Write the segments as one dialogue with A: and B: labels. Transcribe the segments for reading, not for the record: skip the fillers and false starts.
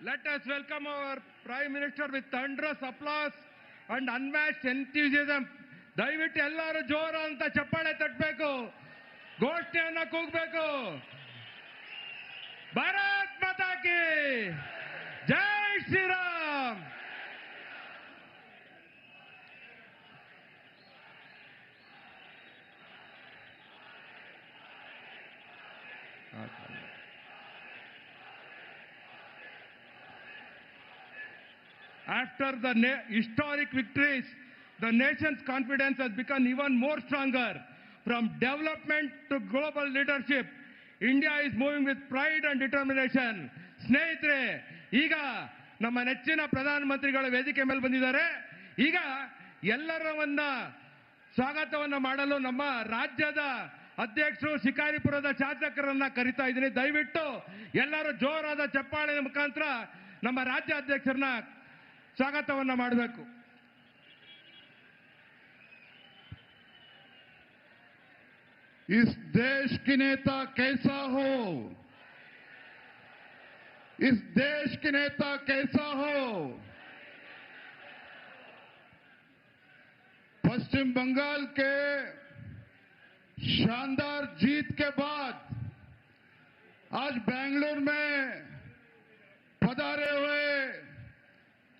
A: Let us welcome our Prime Minister with thunderous applause and unmatched enthusiasm. ದಯವಿಟ್ಟು ಎಲ್ಲರೂ ಜೋರ ಅಂತ ಚಪ್ಪಾಳೆ ತಟ್ಟಬೇಕು, ಘೋಷಣೆಯನ್ನ ಕೂಗಬೇಕು. ಭಾರತ್ ಮಾತಾ ಕಿ ಜೈ Shriram. After the historic victories, the nation's confidence has become even more stronger. From development to global leadership, India is moving with pride and determination. ಸ್ನೇಹಿತರೆ, ಈಗ ನಮ್ಮ ನೆಚ್ಚಿನ ಪ್ರಧಾನಮಂತ್ರಿಗಳ ವೇದಿಕೆ ಮೇಲೆ ಬಂದಿದ್ದಾರೆ. ಈಗ ಎಲ್ಲರನ್ನ ಸ್ವಾಗತವನ್ನ ಮಾಡಲು ನಮ್ಮ ರಾಜ್ಯದ ಅಧ್ಯಕ್ಷರು ಶಿಕಾರಿಪುರದ ಶಾಸಕರನ್ನ ಕರೀತಾ ಇದ್ದೀನಿ. ದಯವಿಟ್ಟು ಎಲ್ಲರೂ ಜೋರಾದ ಚಪ್ಪಾಳೆ ಮುಖಾಂತರ ನಮ್ಮ ರಾಜ್ಯ ಅಧ್ಯಕ್ಷರನ್ನ स्वागतवन्न ಮಾಡಬೇಕು.
B: इस देश की नेता कैसा हो, इस देश की नेता कैसा हो। पश्चिम बंगाल के शानदार जीत के बाद आज बेंगलुरु में पधारे हुए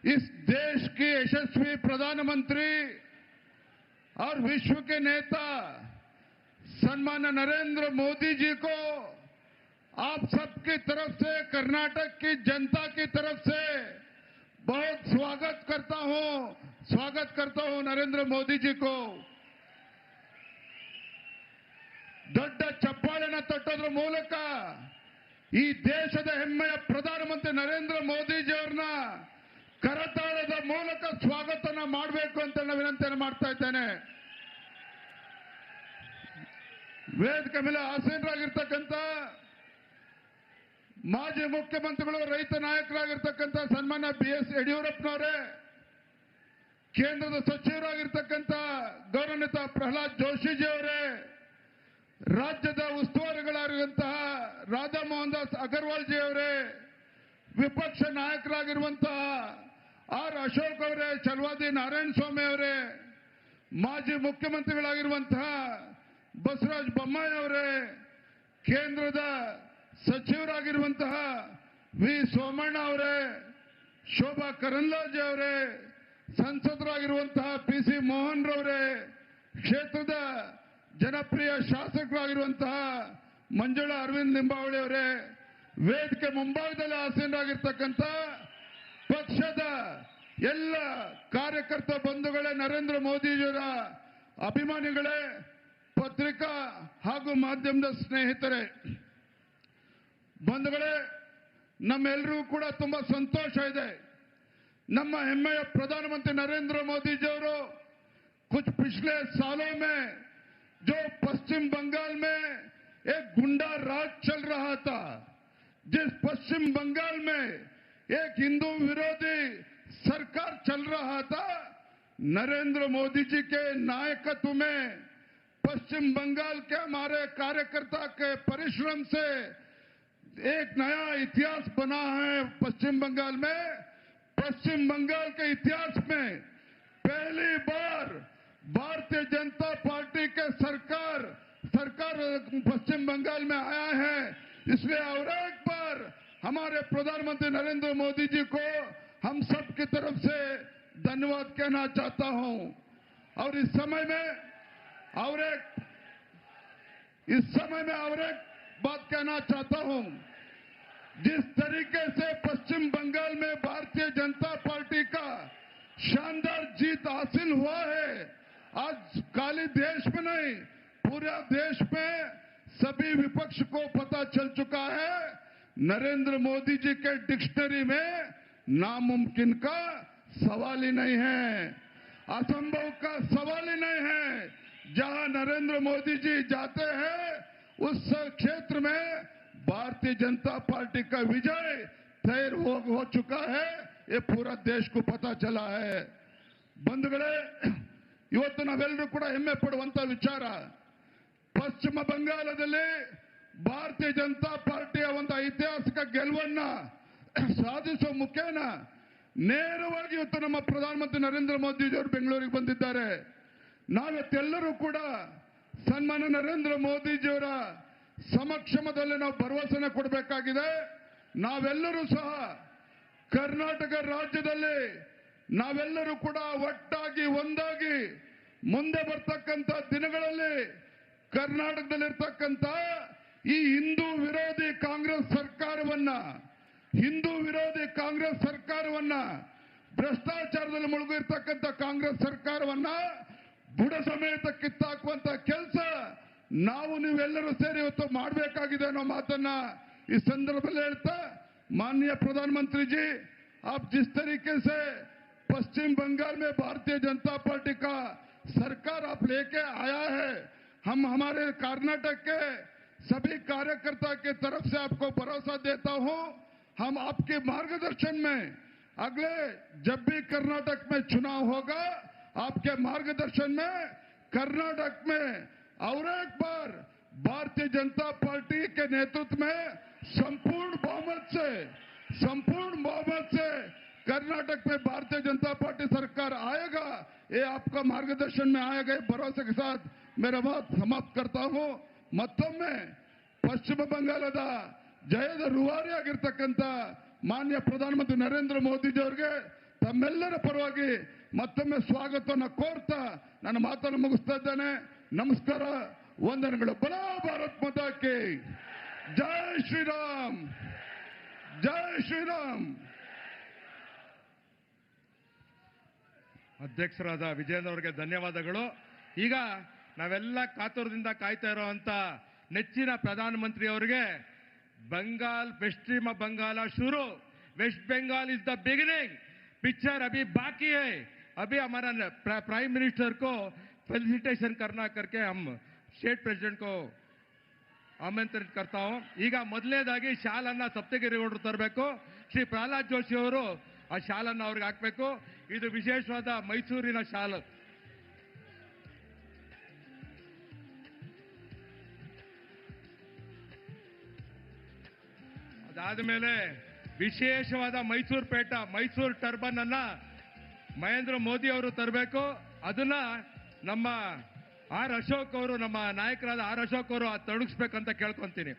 B: इस देश की यशस्वी प्रधानमंत्री और विश्व के नेता सम्मान्य नरेंद्र मोदी जी को आप सबकी तरफ से, कर्नाटक की जनता की तरफ से बहुत स्वागत करता हूं नरेंद्र मोदी जी को। ದೊಡ್ಡ ಚಪ್ಪಾಳೆನ ತಟ್ಟೋದ್ರ ಮೂಲಕ ಈ ದೇಶದ ಹೆಮ್ಮೆಯ ಪ್ರಧಾನಮಂತ್ರಿ ನರೇಂದ್ರ ಮೋದಿ ಜಿ ಅವರನ್ನ ಕರತಾಳದ ಮೂಲಕ ಸ್ವಾಗತನ ಮಾಡಬೇಕು ಅಂತ ನಾನು ವಿನಂತಿಯನ್ನು ಮಾಡ್ತಾ ಇದ್ದೇನೆ. ವೇದಿಕೆ ಮೇಲೆ ಆಸೀನರಾಗಿರ್ತಕ್ಕಂಥ ಮಾಜಿ ಮುಖ್ಯಮಂತ್ರಿಗಳು, ರೈತ ನಾಯಕರಾಗಿರ್ತಕ್ಕಂಥ ಸನ್ಮಾನ್ಯ BS ಯಡಿಯೂರಪ್ಪನವರೇ, ಕೇಂದ್ರದ ಸಚಿವರಾಗಿರ್ತಕ್ಕಂಥ ಗೌರವಾನ್ವಿತ ಪ್ರಹ್ಲಾದ್ ಜೋಶಿಜಿ ಅವರೇ, ರಾಜ್ಯದ ಉಸ್ತುವಾರಿಗಳಾಗಿರುವಂತಹ ರಾಧಾ ಮೋಹನ್ ದಾಸ್ ಅಗರ್ವಾಲ್ ಜಿ ಅವರೇ, ವಿಪಕ್ಷ ನಾಯಕರಾಗಿರುವಂತಹ ಆರ್ ಅಶೋಕ್ ಅವರೇ, ಚಲವಾದಿ ನಾರಾಯಣ ಸ್ವಾಮಿ ಅವರೇ, ಮಾಜಿ ಮುಖ್ಯಮಂತ್ರಿಗಳಾಗಿರುವಂತಹ ಬಸವರಾಜ ಬೊಮ್ಮಾಯಿ ಅವರೇ, ಕೇಂದ್ರದ ಸಚಿವರಾಗಿರುವಂತಹ ವಿ ಸೋಮಣ್ಣ ಅವರೇ, ಶೋಭಾ ಕರಂದ್ಲಾಜೆ ಅವರೇ, ಸಂಸದರಾಗಿರುವಂತಹ PC ಮೋಹನ್ ರವರೇ, ಕ್ಷೇತ್ರದ ಜನಪ್ರಿಯ ಶಾಸಕರಾಗಿರುವಂತಹ ಮಂಜುಳಾ ಅರವಿಂದ್ ಲಿಂಬಾವಳಿ ಅವರೇ, ವೇದಿಕೆ ಮುಂಭಾಗದಲ್ಲಿ ಆಸೀನರಾಗಿರ್ತಕ್ಕಂಥ ಪಕ್ಷದ ಎಲ್ಲ ಕಾರ್ಯಕರ್ತ ಬಂಧುಗಳೇ, ನರೇಂದ್ರ ಮೋದಿಜಿಯವರ ಅಭಿಮಾನಿಗಳೇ, ಪತ್ರಿಕಾ ಹಾಗೂ ಮಾಧ್ಯಮದ ಸ್ನೇಹಿತರೆ, ಬಂಧುಗಳೇ, ನಮ್ಮೆಲ್ಲರಿಗೂ ಕೂಡ ತುಂಬಾ ಸಂತೋಷ ಇದೆ. ನಮ್ಮ ಹೆಮ್ಮೆಯ ಪ್ರಧಾನಮಂತ್ರಿ नरेंद्र मोदी जी ಅವರು कुछ पिछले सालों में जो पश्चिम बंगाल में एक गुंडा राज चल रहा था, जिस पश्चिम बंगाल में एक हिंदू विरोधी सरकार चल रहा था, नरेंद्र मोदी जी के नायकत्व में पश्चिम बंगाल के हमारे कार्यकर्ता के परिश्रम से एक नया इतिहास बना है। पश्चिम बंगाल में, पश्चिम बंगाल के इतिहास में पहली बार भारतीय जनता पार्टी के सरकार पश्चिम बंगाल में आया है। इसलिए और एक बार हमारे प्रधानमंत्री नरेंद्र मोदी जी को हम सब की तरफ से धन्यवाद कहना चाहता हूं। और इस समय में और एक बात कहना चाहता हूं। जिस तरीके से पश्चिम बंगाल में भारतीय जनता पार्टी का शानदार जीत हासिल हुआ है, आज खाली देश में नहीं, पूरे देश में सभी विपक्ष को पता चल चुका है, नरेंद्र मोदी जी के डिक्शनरी में नामुमकिन का सवाल ही नहीं है, असंभव का सवाल ही नहीं है। जहां नरेंद्र मोदी जी जाते हैं उस क्षेत्र में भारतीय जनता पार्टी का विजय तय हो चुका है, ये पूरा देश को पता चला है। ಬಂಧುಗಳೇ, ಇವತ್ತು ನಾವೆಲ್ಲರೂ ಕೂಡ ಹೆಮ್ಮೆ ಪಡುವಂತ ವಿಚಾರ, ಪಶ್ಚಿಮ ಬಂಗಾಳದಲ್ಲಿ ಭಾರತೀಯ ಜನತಾ ಪಾರ್ಟಿಯ ಒಂದು ಐತಿಹಾಸಿಕ ಗೆಲುವನ್ನ ಸಾಧಿಸುವ ಮುಖೇನ ನೇರವಾಗಿ ಇವತ್ತು ನಮ್ಮ ಪ್ರಧಾನಮಂತ್ರಿ ನರೇಂದ್ರ ಮೋದಿಜಿಯವರು ಬೆಂಗಳೂರಿಗೆ ಬಂದಿದ್ದಾರೆ. ನಾವೆಲ್ಲರೂ ಕೂಡ ಸನ್ಮಾನ್ಯ ನರೇಂದ್ರ ಮೋದಿಜಿಯವರ ಸಮಕ್ಷಮದಲ್ಲಿ ನಾವು ಭರವಸೆನ ಕೊಡಬೇಕಾಗಿದೆ. ನಾವೆಲ್ಲರೂ ಸಹ ಕರ್ನಾಟಕ ರಾಜ್ಯದಲ್ಲಿ ನಾವೆಲ್ಲರೂ ಕೂಡ ಒಟ್ಟಾಗಿ ಒಂದಾಗಿ ಮುಂದೆ ಬರ್ತಕ್ಕಂಥ ದಿನಗಳಲ್ಲಿ ಕರ್ನಾಟಕದಲ್ಲಿರ್ತಕ್ಕಂಥ ಈ ಹಿಂದೂ ವಿರೋಧಿ ಕಾಂಗ್ರೆಸ್ ಸರ್ಕಾರವನ್ನ ಭ್ರಷ್ಟಾಚಾರದಲ್ಲಿ ಮುಳುಗಿರ್ತಕ್ಕಂಥ ಕಾಂಗ್ರೆಸ್ ಸರ್ಕಾರವನ್ನ ಬುಡ ಸಮೇತ ಕಿತ್ತಾಕುವಂತ ಕೆಲಸ ನಾವು ನೀವೆಲ್ಲರೂ ಸೇರಿ ಇವತ್ತು ಮಾಡಬೇಕಾಗಿದೆ ಅನ್ನೋ ಮಾತನ್ನ ಈ संदर्भದಲ್ಲಿ ಹೇಳ್ತಾ, माननीय प्रधानमंत्री जी, आप जिस तरीके से पश्चिम बंगाल में भारतीय जनता पार्टी का सरकार आप लेके आया है, हम हमारे कर्नाटक के सभी कार्यकर्ता के तरफ से आपको भरोसा देता हूं, हम आपके मार्गदर्शन में अगले जब भी कर्नाटक में चुनाव होगा, आपके मार्गदर्शन में कर्नाटक में और एक बार भारतीय जनता पार्टी के नेतृत्व में संपूर्ण बहुमत से कर्नाटक में भारतीय जनता पार्टी सरकार आएगा. ये आपका मार्गदर्शन में आएगा. भरोसे के साथ मेरा बात समाप्त करता हूं. ಮತ್ತೊಮ್ಮೆ ಪಶ್ಚಿಮ ಬಂಗಾಳದ ಜಯದ ರೂವಾರಿಯಾಗಿರ್ತಕ್ಕಂಥ ಮಾನ್ಯ ಪ್ರಧಾನಮಂತ್ರಿ ನರೇಂದ್ರ ಮೋದಿಜಿ ಅವರಿಗೆ ತಮ್ಮೆಲ್ಲರ ಪರವಾಗಿ ಮತ್ತೊಮ್ಮೆ ಸ್ವಾಗತವನ್ನು ಕೋರ್ತಾ ನನ್ನ ಮಾತನ್ನು ಮುಗಿಸ್ತಾ ಇದ್ದೇನೆ. ನಮಸ್ಕಾರ, ವಂದನೆಗಳು. ಬಲೋ ಭಾರತ್ ಮಾತಾ ಕಿ ಜೈ ಶ್ರೀರಾಮ್, ಜೈ ಶ್ರೀರಾಮ್.
A: ಅಧ್ಯಕ್ಷರಾದ ವಿಜೇಂದ್ರ ಅವರಿಗೆ ಧನ್ಯವಾದಗಳು. ಈಗ ನಾವೆಲ್ಲ ಕಾತುರದಿಂದ ಕಾಯ್ತಾ ಇರುವಂತ ನೆಚ್ಚಿನ ಪ್ರಧಾನಮಂತ್ರಿ ಅವರಿಗೆ बंगाल पश्चिम बंगाल शुरू, west Bengal is the beginning, picture अभी बाकी है. अभी हमारा प्राइम मिनिस्टर को फेलिसिटेशन करना करके हम स्टेट प्रेसिडेंट को आमंत्रित करता हूं. ಈಗ ಮೊದಲನೇದಾಗಿ ಶಾಲನ್ನ ಸಪ್ತಗಿರಿಗೌಡರು ತರಬೇಕು. ಶ್ರೀ ಪ್ರಹ್ಲಾದ್ ಜೋಶಿ ಅವರು ಆ ಶಾಲನ್ನ ಅವ್ರಿಗೆ ಹಾಕಬೇಕು. ಇದು ವಿಶೇಷವಾದ ಮೈಸೂರಿನ ಶಾಲು. ಅದಾದ್ಮೇಲೆ ವಿಶೇಷವಾದ ಮೈಸೂರು ಪೇಟ, ಮೈಸೂರು ಟರ್ಬನ್ ಅನ್ನ ಮಹೇಂದ್ರ ಮೋದಿ ಅವರು ತರಬೇಕು. ಅದನ್ನ ನಮ್ಮ ಆರ್ ಅಶೋಕ್ ಅವರು, ನಮ್ಮ ನಾಯಕರಾದ ಆರ್ ಅಶೋಕ್ ಅವರು ತೊಡಗಿಸ್ಬೇಕಂತ ಕೇಳ್ಕೊಂತೀನಿ.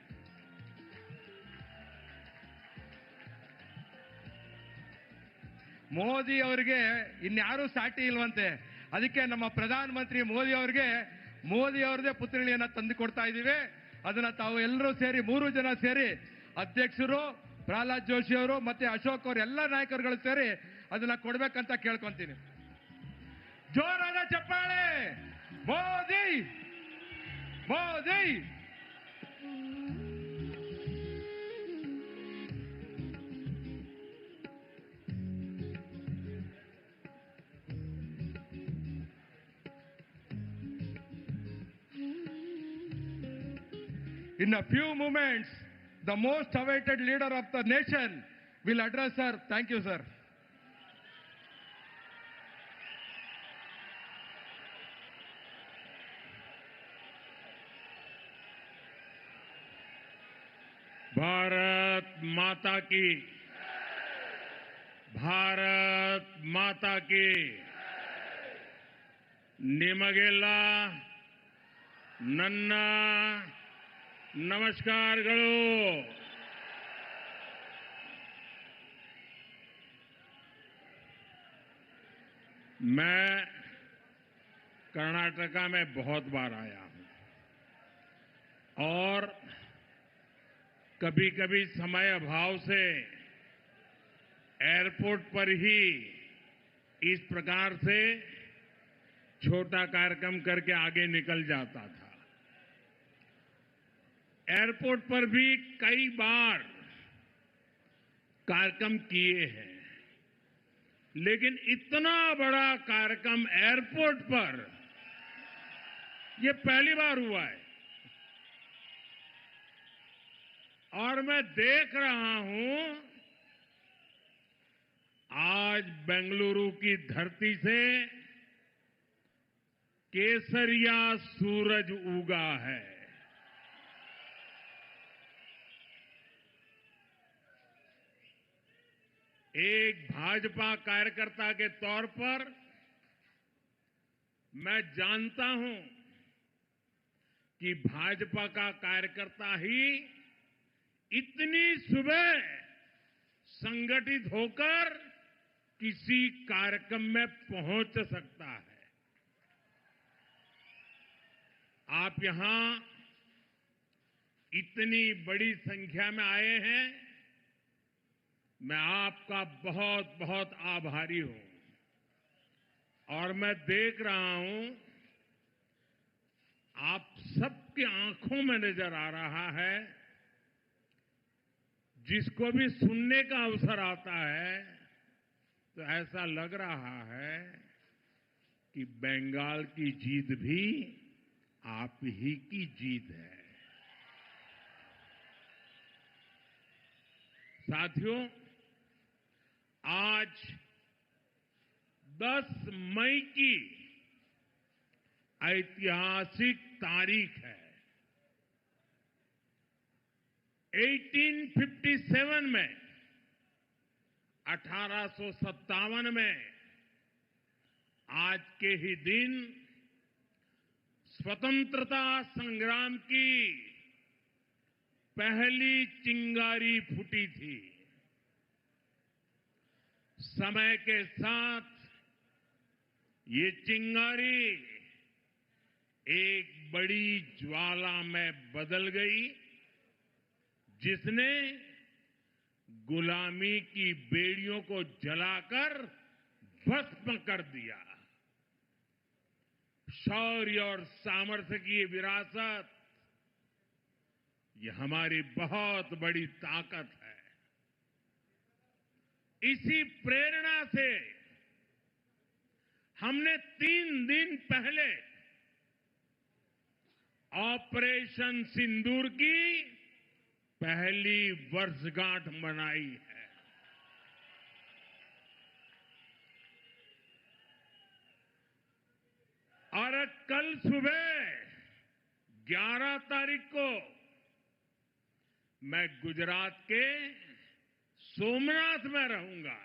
A: ಮೋದಿ ಅವರಿಗೆ ಇನ್ಯಾರೂ ಸಾಟಿ ಇಲ್ವಂತೆ. ಅದಕ್ಕೆ ನಮ್ಮ ಪ್ರಧಾನಮಂತ್ರಿ ಮೋದಿ ಅವರದೇ ಪುತ್ರಿಯನ್ನ ತಂದು ಕೊಡ್ತಾ ಇದ್ದೀವಿ. ಅದನ್ನ ತಾವು ಎಲ್ಲರೂ ಸೇರಿ, 3 ಜನ ಸೇರಿ, ಅಧ್ಯಕ್ಷರು ಪ್ರಹ್ಲಾದ್ ಜೋಶಿ ಅವರು ಮತ್ತೆ ಅಶೋಕ್ ಅವರು, ಎಲ್ಲ ನಾಯಕರುಗಳು ಸೇರಿ ಅದನ್ನ ಕೊಡ್ಬೇಕಂತ ಕೇಳ್ಕೊಂತೀನಿ. ಜೋರಾದ ಚಪ್ಪಾಳೆ. Modi Modi. In a few moments, the most awaited leader of the nation will address her. Thank you, sir.
C: Bharat माता की, भारत माता की. ನಿಮಗೆಲ್ಲ ನನ್ನ ನಮಸ್ಕಾರಗಳು. मैं कर्नाटका में बहुत बार आया हूं और कभी-कभी समय अभाव से एयरपोर्ट पर ही इस प्रकार से छोटा कार्यक्रम करके आगे निकल जाता था. एयरपोर्ट पर भी कई बार कार्यक्रम किए हैं, लेकिन इतना बड़ा कार्यक्रम एयरपोर्ट पर ये पहली बार हुआ है. और मैं देख रहा हूं आज बेंगलुरु की धरती से केसरिया सूरज उगा है. एक भाजपा कार्यकर्ता के तौर पर मैं जानता हूं कि भाजपा का कार्यकर्ता ही इतनी सुबह संगठित होकर किसी कार्यक्रम में पहुंच सकता है। आप यहां इतनी बड़ी संख्या में आए हैं, मैं आपका बहुत बहुत आभारी हूं। और मैं देख रहा हूं आप सबकी आंखों में नजर आ रहा है, जिसको भी सुनने का अवसर आता है तो ऐसा लग रहा है कि बंगाल की जीत भी आप ही की जीत है। साथियों, आज 10 मई की ऐतिहासिक तारीख है। 1857 में 1857 में आज के ही दिन स्वतंत्रता संग्राम की पहली चिंगारी फूटी थी। समय के साथ ये चिंगारी एक बड़ी ज्वाला में बदल गई, जिसने गुलामी की बेड़ियों को जलाकर भस्म कर दिया। शौर्य और सामर्थ्य की ये विरासत, ये हमारी बहुत बड़ी ताकत है। इसी प्रेरणा से हमने 3 दिन पहले ऑपरेशन सिंदूर की पहली वर्षगांठ मनाई है। और कल सुबह 11 तारीख को मैं गुजरात के सोमनाथ में रहूंगा।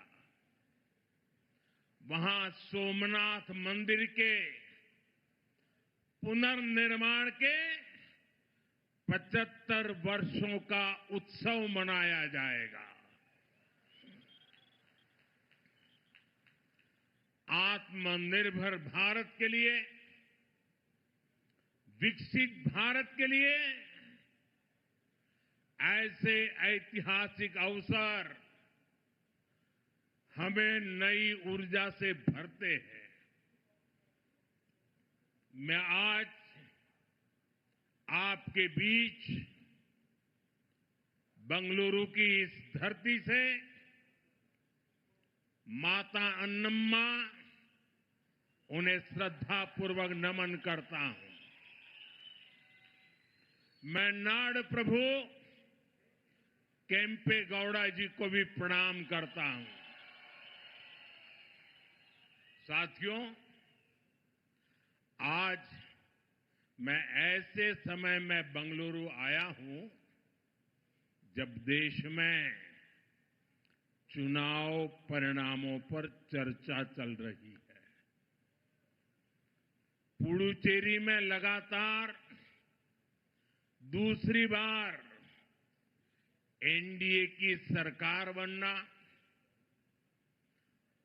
C: वहां सोमनाथ मंदिर के पुनर्निर्माण के 75 वर्षों का उत्सव मनाया जाएगा। आत्मनिर्भर भारत के लिए, विकसित भारत के लिए ऐसे ऐतिहासिक अवसर हमें नई ऊर्जा से भरते हैं। मैं आज आपके बीच बंगलुरु की इस धरती से माता अन्नम्मा, उन्हें श्रद्धापूर्वक नमन करता हूं। मैं नाड़ प्रभु केम्पे गौड़ा जी को भी प्रणाम करता हूं। साथियों, आज मैं ऐसे समय में बंगलुरु आया हूं जब देश में चुनाव परिणामों पर चर्चा चल रही है। पुडुचेरी में लगातार दूसरी बार एनडीए की सरकार बनना,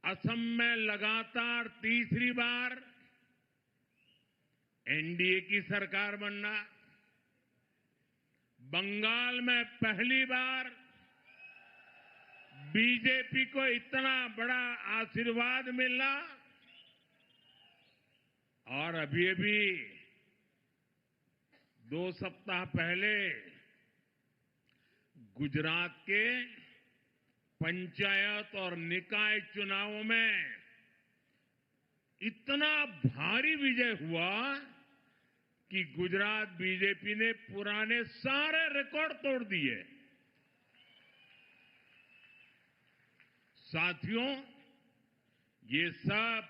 C: असम में लगातार तीसरी बार एनडीए की सरकार बनना, बंगाल में पहली बार बीजेपी को इतना बड़ा आशीर्वाद मिलना, और अभी 2 सप्ताह पहले गुजरात के पंचायत और निकाय चुनावों में इतना भारी विजय हुआ कि गुजरात बीजेपी ने पुराने सारे रिकॉर्ड तोड़ दिए। साथियों, ये सब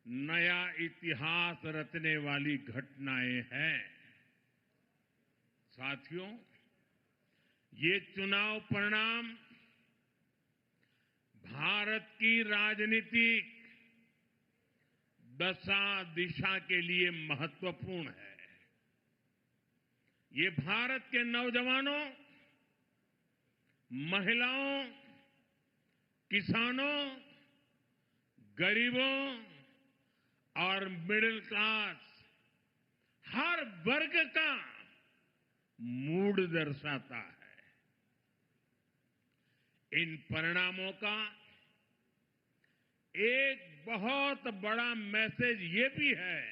C: नया इतिहास रचने वाली घटनाएं हैं। साथियों, ये चुनाव परिणाम भारत की राजनीतिक दशा दिशा के लिए महत्वपूर्ण है। ये भारत के नौजवानों, महिलाओं, किसानों, गरीबों और मिडिल क्लास हर वर्ग का मूड दर्शाता है। इन परिणामों का एक बहुत बड़ा मैसेज ये भी है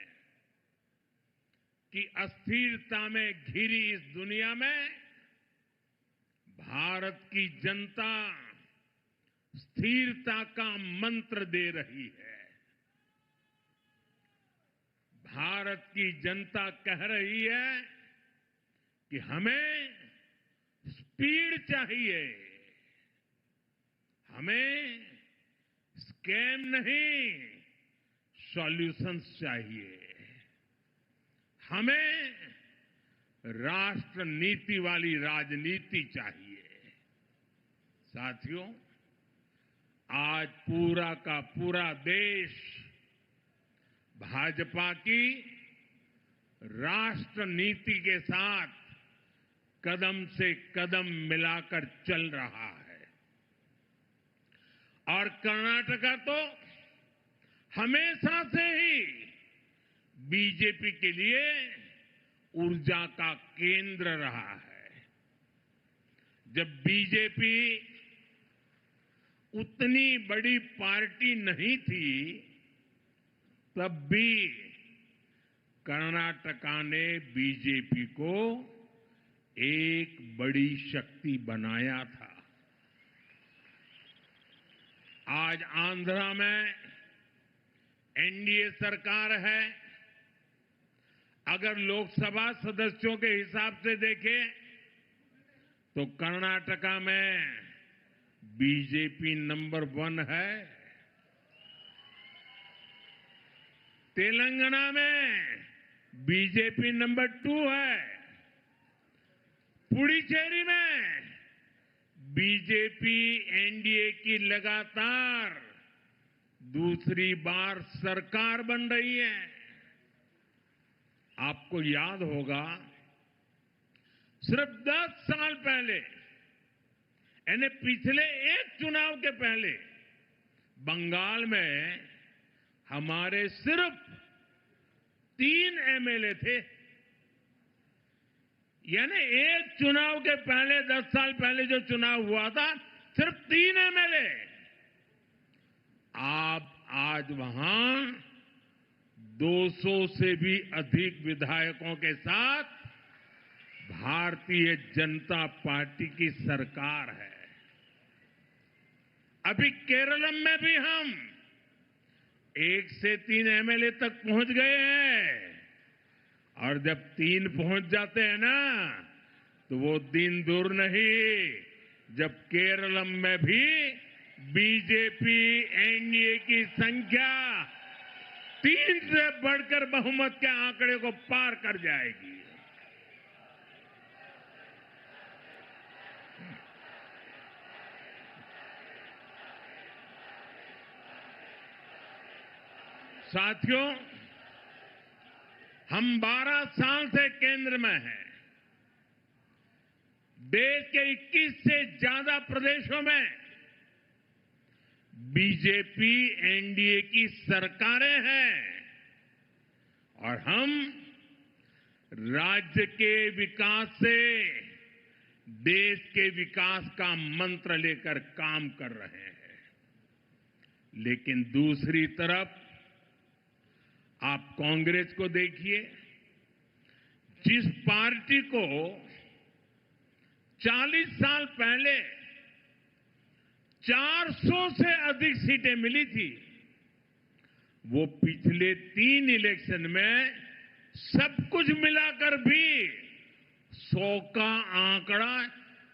C: कि अस्थिरता में घिरी इस दुनिया में भारत की जनता स्थिरता का मंत्र दे रही है। भारत की जनता कह रही है कि हमें स्पीड चाहिए, हमें स्कैम नहीं, सॉल्यूशंस चाहिए। हमें राष्ट्र नीति वाली राजनीति चाहिए। साथियों, आज पूरा का पूरा देश भाजपा की राष्ट्र नीति के साथ कदम से कदम मिलाकर चल रहा है। और कर्नाटका तो हमेशा से ही बीजेपी के लिए ऊर्जा का केंद्र रहा है। जब बीजेपी उतनी बड़ी पार्टी नहीं थी, तब भी कर्नाटका ने बीजेपी को एक बड़ी शक्ति बनाया था। आज आंध्रा में एनडीए सरकार है। अगर लोकसभा सदस्यों के हिसाब से देखें तो कर्नाटका में बीजेपी नंबर 1 है। तेलंगाना में बीजेपी नंबर 2 है। पुडुचेरी में बीजेपी एनडीए की लगातार दूसरी बार सरकार बन रही है। आपको याद होगा, सिर्फ 10 साल पहले, यानी पिछले एक चुनाव के पहले, बंगाल में हमारे सिर्फ 3 एमएलए थे। यानी एक चुनाव के पहले, 10 साल पहले जो चुनाव हुआ था, सिर्फ 3 एमएलए। आज वहां 200 से भी अधिक विधायकों के साथ भारतीय जनता पार्टी की सरकार है। अभी केरलम में भी हम 1 से 3 एमएलए तक पहुंच गए हैं। और जब 3 पहुंच जाते हैं ना, तो वो दिन दूर नहीं जब केरलम में भी बीजेपी एनडीए की संख्या 3 से बढ़कर बहुमत के आंकड़े को पार कर जाएगी। साथियों, हम 12 साल से केंद्र में हैं। देश के 21 से ज्यादा प्रदेशों में बीजेपी एनडीए की सरकारें हैं और हम राज्य के विकास से देश के विकास का मंत्र लेकर काम कर रहे हैं। लेकिन दूसरी तरफ आप कांग्रेस को देखिए, जिस पार्टी को 40 साल पहले 400 से अधिक सीटें मिली थी, वो पिछले 3 इलेक्शन में सब कुछ मिलाकर भी 100 का आंकड़ा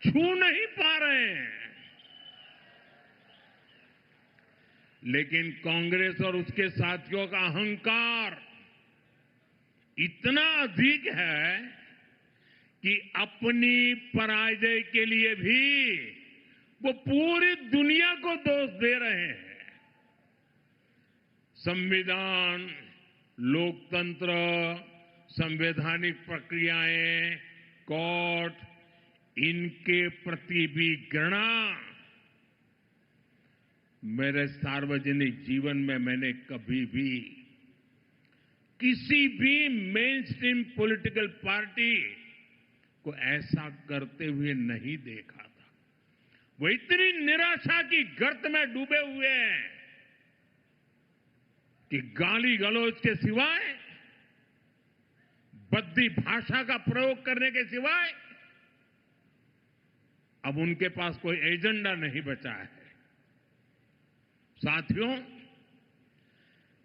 C: छू नहीं पा रहे हैं। लेकिन कांग्रेस और उसके साथियों का अहंकार इतना अधिक है कि अपनी पराजय के लिए भी वो पूरी दुनिया को दोष दे रहे हैं। संविधान, लोकतंत्र, संवैधानिक प्रक्रियाएं, कोर्ट, इनके प्रति भी घृणा मेरे सार्वजनिक जीवन में मैंने कभी भी किसी भी मेन स्ट्रीम पॉलिटिकल पार्टी को ऐसा करते हुए नहीं देखा था। वो इतनी निराशा की गर्त में डूबे हुए हैं कि गाली गलौज के सिवाय, बद्दी भाषा का प्रयोग करने के सिवाय अब उनके पास कोई एजेंडा नहीं बचा है। साथियों,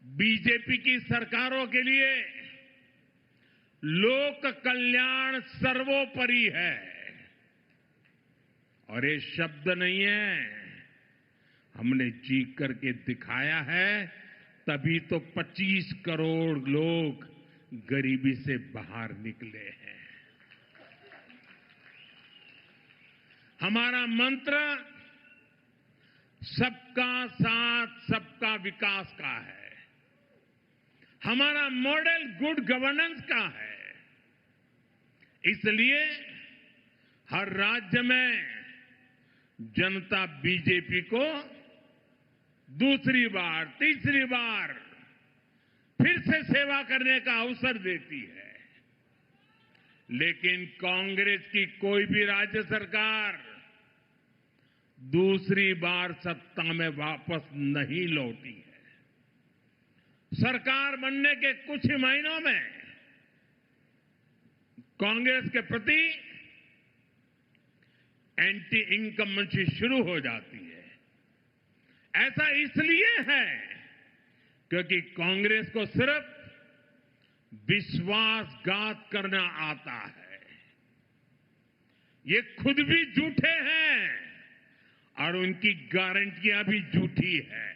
C: बीजेपी की सरकारों के लिए लोक कल्याण सर्वोपरि है और ये शब्द नहीं है, हमने जी करके दिखाया है। तभी तो 25 करोड़ लोग गरीबी से बाहर निकले हैं। हमारा मंत्र सबका साथ सबका विकास का है। हमारा मॉडल गुड गवर्नेंस का है। इसलिए हर राज्य में जनता बीजेपी को दूसरी बार, तीसरी बार फिर से सेवा करने का अवसर देती है। लेकिन कांग्रेस की कोई भी राज्य सरकार दूसरी बार सत्ता में वापस नहीं लौटी है। सरकार बनने के कुछ ही महीनों में कांग्रेस के प्रति एंटी इनकम्बेंसी शुरू हो जाती है। ऐसा इसलिए है क्योंकि कांग्रेस को सिर्फ विश्वासघात करना आता है। ये खुद भी झूठे हैं और उनकी गारंटियां भी झूठी है।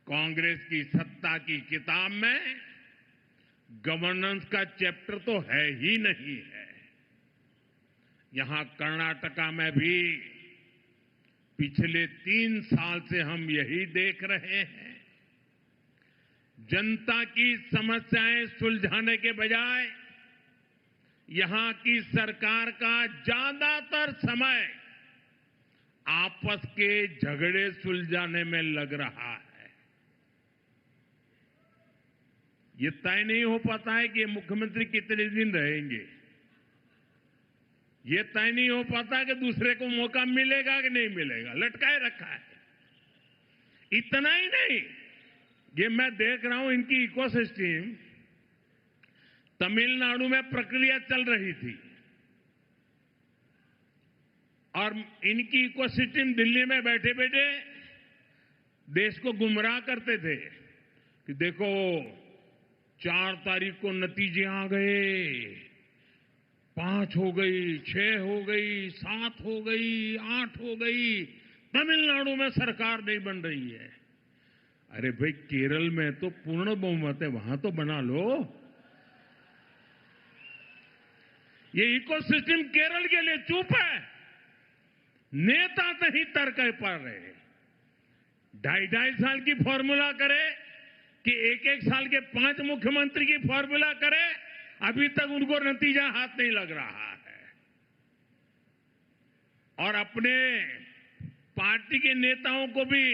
C: कांग्रेस की सत्ता की किताब में गवर्नेंस का चैप्टर तो है ही नहीं है। यहां कर्नाटका में भी पिछले 3 साल से हम यही देख रहे हैं। जनता की समस्याएं सुलझाने के बजाय यहां की सरकार का ज्यादातर समय आपस के झगड़े सुलझाने में लग रहा है। ये तय नहीं हो पाता है कि मुख्यमंत्री कितने दिन रहेंगे। ये तय नहीं हो पाता कि दूसरे को मौका मिलेगा कि नहीं मिलेगा, लटकाए रखा है। इतना ही नहीं, ये मैं देख रहा हूं इनकी इकोसिस्टम तमिलनाडु में प्रक्रिया चल रही थी और इनकी इकोसिस्टम दिल्ली में बैठे बैठे देश को गुमराह करते थे कि देखो 4 तारीख को नतीजे आ गए, 5 हो गई, 6 हो गई, 7 हो गई, 8 हो गई, तमिलनाडु में सरकार नहीं बन रही है। अरे भाई, केरल में तो पूर्ण बहुमत है, वहां तो बना लो। ये इकोसिस्टम केरल के लिए चुप है। नेता नहीं तर्क पा रहे। 2.5 साल की फॉर्मूला करे कि 1-1 साल के 5 मुख्यमंत्री की फॉर्मूला करे, अभी तक उनको नतीजा हाथ नहीं लग रहा है। और अपने पार्टी के नेताओं को भी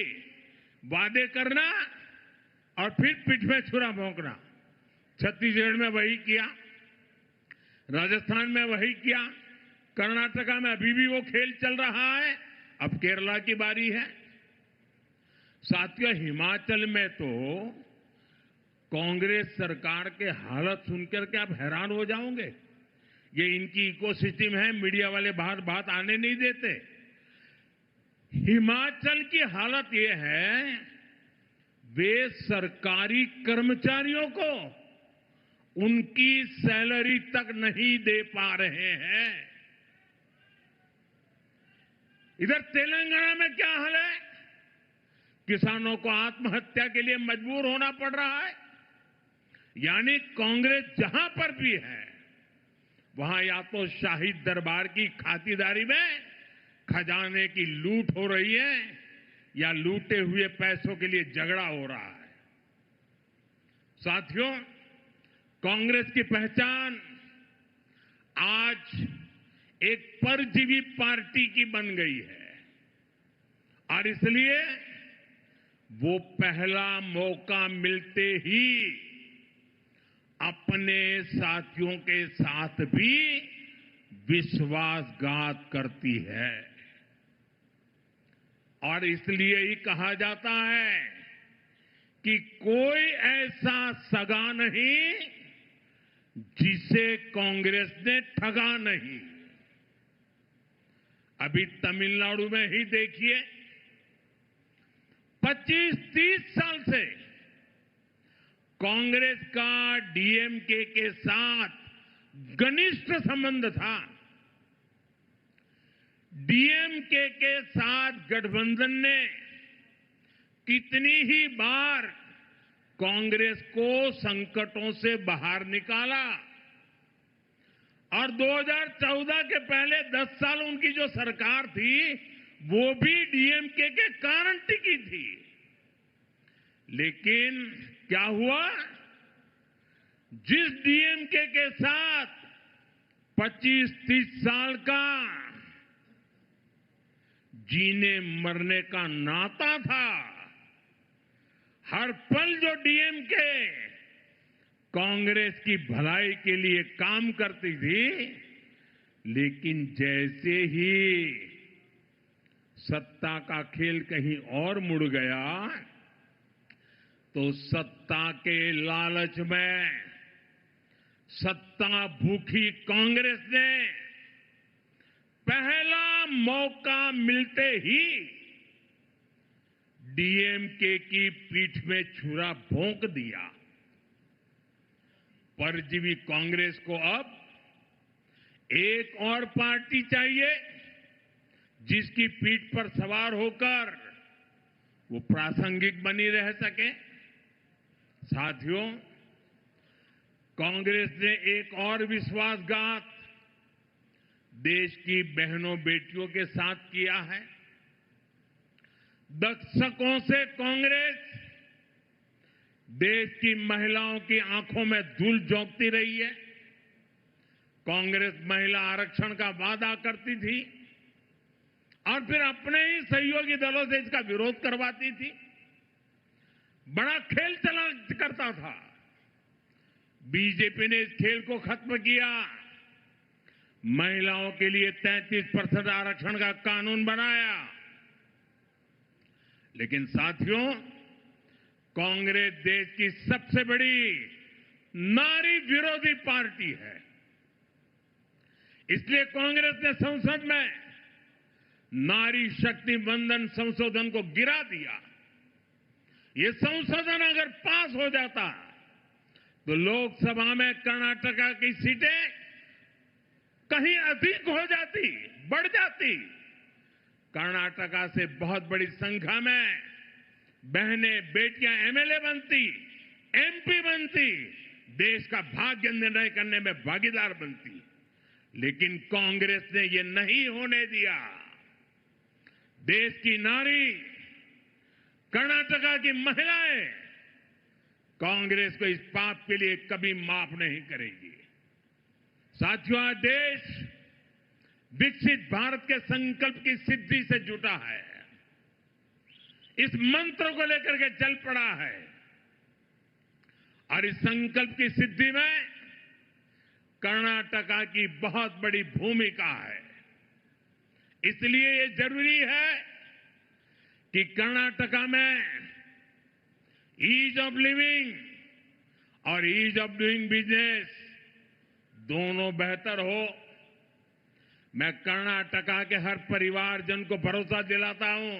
C: वादे करना और फिर पीठ में छुरा भोंकना। छत्तीसगढ़ में वही किया, राजस्थान में वही किया, कर्नाटका में अभी भी वो खेल चल रहा है। अब केरला की बारी है। साथियों, हिमाचल में तो कांग्रेस सरकार के हालत सुनकर के आप हैरान हो जाओगे। ये इनकी इकोसिस्टम है, मीडिया वाले बाहर बात आने नहीं देते। हिमाचल की हालत ये है, वे सरकारी कर्मचारियों को उनकी सैलरी तक नहीं दे पा रहे हैं। इधर तेलंगाना में क्या हाल है? किसानों को आत्महत्या के लिए मजबूर होना पड़ रहा है। यानी कांग्रेस जहां पर भी है, वहां या तो शाही दरबार की खातिरदारी में खजाने की लूट हो रही है या लूटे हुए पैसों के लिए झगड़ा हो रहा है। साथियों, कांग्रेस की पहचान आज एक परजीवी पार्टी की बन गई है और इसलिए वो पहला मौका मिलते ही अपने साथियों के साथ भी विश्वासघात करती है और इसलिए ही कहा जाता है कि कोई ऐसा सगा नहीं जिसे कांग्रेस ने ठगा नहीं। अभी तमिलनाडु में ही देखिए, 25-30 साल से कांग्रेस का डीएमके के साथ घनिष्ठ संबंध था। डीएमके के साथ गठबंधन ने कितनी ही बार कांग्रेस को संकटों से बाहर निकाला और 2014 के पहले 10 साल उनकी जो सरकार थी वो भी डीएमके के कारण टिकी थी। लेकिन क्या हुआ? जिस डीएमके के साथ 25-30 साल का जीने मरने का नाता था, हर पल जो डीएमके कांग्रेस की भलाई के लिए काम करती थी, लेकिन जैसे ही सत्ता का खेल कहीं और मुड़ गया तो सत्ता के लालच में सत्ता भूखी कांग्रेस ने पहला मौका मिलते ही डीएमके की पीठ में छुरा भोंक दिया। परजीवी कांग्रेस को अब एक और पार्टी चाहिए जिसकी पीठ पर सवार होकर वो प्रासंगिक बनी रह सके। साथियों, कांग्रेस ने एक और विश्वासघात देश की बहनों बेटियों के साथ किया है। दशकों से कांग्रेस देश की महिलाओं की आंखों में धूल झोंकती रही है। कांग्रेस महिला आरक्षण का वादा करती थी और फिर अपने ही सहयोगी दलों से इसका विरोध करवाती थी। बड़ा खेल चला करता था। बीजेपी ने इस खेल को खत्म किया। महिलाओं के लिए 33% आरक्षण का कानून बनाया। लेकिन साथियों, कांग्रेस देश की सबसे बड़ी नारी विरोधी पार्टी है। इसलिए कांग्रेस ने संसद में नारी शक्ति वंदन संशोधन को गिरा दिया। ये संशोधन अगर पास हो जाता तो लोकसभा में कर्नाटका की सीटें कहीं अधिक हो जाती, बढ़ जाती। कर्नाटका से बहुत बड़ी संख्या में बहनें बेटियां एमएलए बनती, एमपी बनती, देश का भाग्य निर्णय करने में भागीदार बनती। लेकिन कांग्रेस ने ये नहीं होने दिया। देश की नारी, कर्नाटका की महिलाएं कांग्रेस को इस पाप के लिए कभी माफ नहीं करेगी। साथियों, आज देश विकसित भारत के संकल्प की सिद्धि से जुटा है। इस मंत्र को लेकर के चल पड़ा है और इस संकल्प की सिद्धि में कर्नाटका की बहुत बड़ी भूमिका है। इसलिए ये जरूरी है कि कर्नाटका में ईज ऑफ लिविंग और ईज ऑफ डूइंग बिजनेस दोनों बेहतर हो। मैं कर्नाटका के हर परिवारजन को भरोसा दिलाता हूं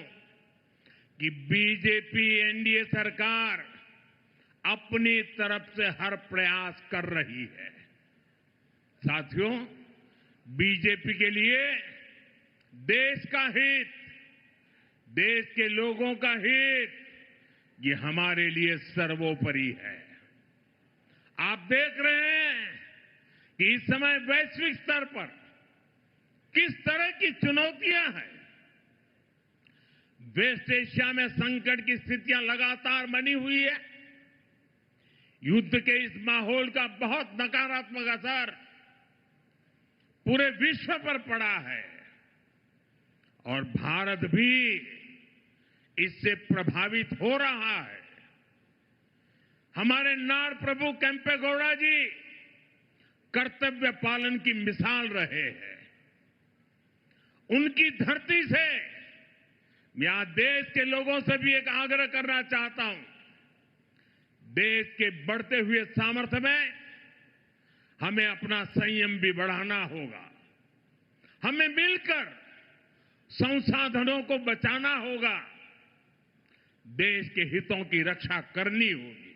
C: कि बीजेपी एनडीए सरकार अपनी तरफ से हर प्रयास कर रही है। साथियों, बीजेपी के लिए देश का हित, देश के लोगों का हित, ये हमारे लिए सर्वोपरि है। आप देख रहे हैं कि इस समय वैश्विक स्तर पर किस तरह की चुनौतियां हैं। वेस्ट एशिया में संकट की स्थितियां लगातार बनी हुई है। युद्ध के इस माहौल का बहुत नकारात्मक असर पूरे विश्व पर पड़ा है और भारत भी इससे प्रभावित हो रहा है। हमारे नार प्रभु केम्पेगौड़ा जी कर्तव्य पालन की मिसाल रहे हैं। उनकी धरती से मैं आज देश के लोगों से भी एक आग्रह करना चाहता हूं। देश के बढ़ते हुए सामर्थ्य में हमें अपना संयम भी बढ़ाना होगा। हमें मिलकर संसाधनों को बचाना होगा। देश के हितों की रक्षा करनी होगी।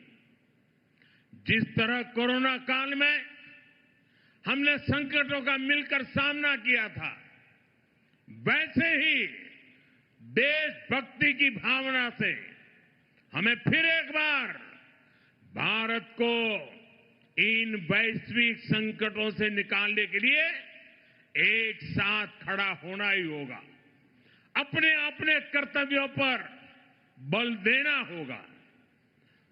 C: जिस तरह कोरोना काल में हमने संकटों का मिलकर सामना किया था, वैसे ही देशभक्ति की भावना से हमें फिर एक बार भारत को इन वैश्विक संकटों से निकालने के लिए एक साथ खड़ा होना ही होगा। अपने अपने कर्तव्यों पर बल देना होगा।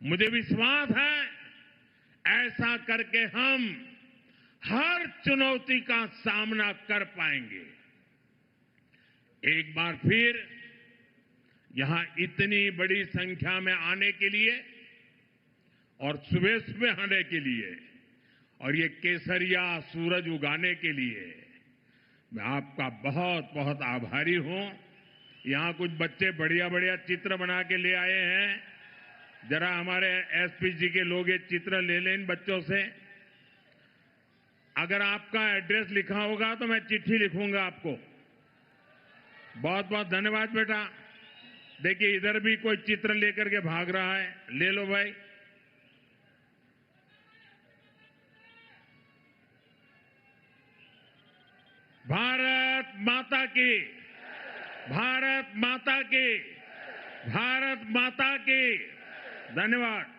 C: मुझे विश्वास है ऐसा करके हम हर चुनौती का सामना कर पाएंगे। एक बार फिर यहां इतनी बड़ी संख्या में आने के लिए और सुबह सुबह आने के लिए और ये केसरिया सूरज उगाने के लिए मैं आपका बहुत बहुत आभारी हूं। यहां कुछ बच्चे बढ़िया बढ़िया चित्र बना के ले आए हैं। जरा हमारे एसपी जी के लोग ये चित्र ले लें इन बच्चों से। अगर आपका एड्रेस लिखा होगा तो मैं चिट्ठी लिखूंगा आपको। बहुत बहुत धन्यवाद बेटा। देखिए इधर भी कोई चित्र लेकर के भाग रहा है, ले लो भाई। भारत माता की, भारत माता की, भारत माता की। धन्यवाद।